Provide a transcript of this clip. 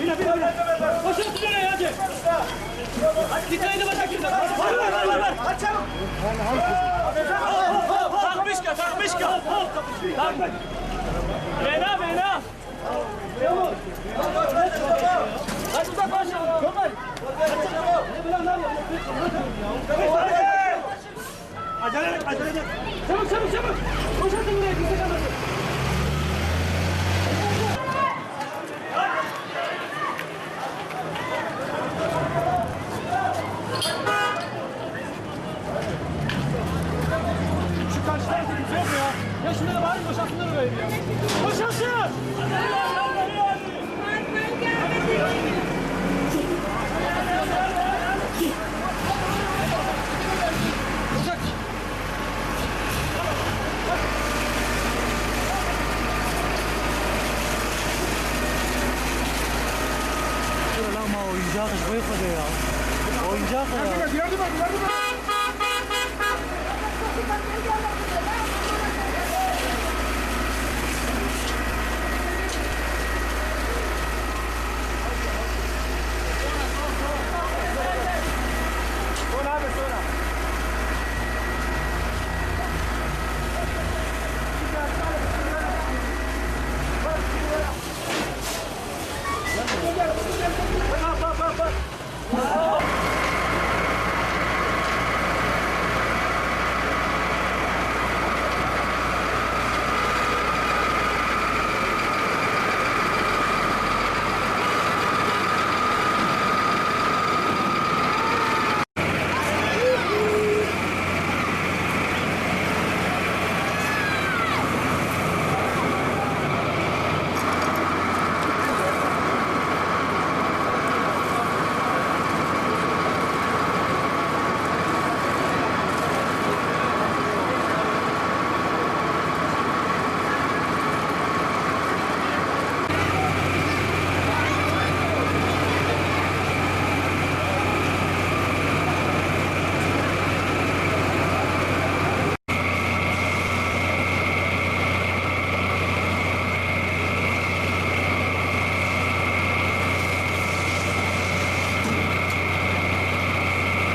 Bine. Koşun sürüne hadi. Gitmeyin de başa kimse. Var. Hadi çabuk. Takmış ki. Takmış. Bena. Hadi uzaklaş. Gömer. Acele et. Çabuk. Koşun buraya kimse kalmasın. Şu karşıdan kimse yok ya. Ya şunlara bari boşaltınlar orayı ya. Boşaltın! Ama oyuncak koymadı ya. Oyuncak ya. Yardım et.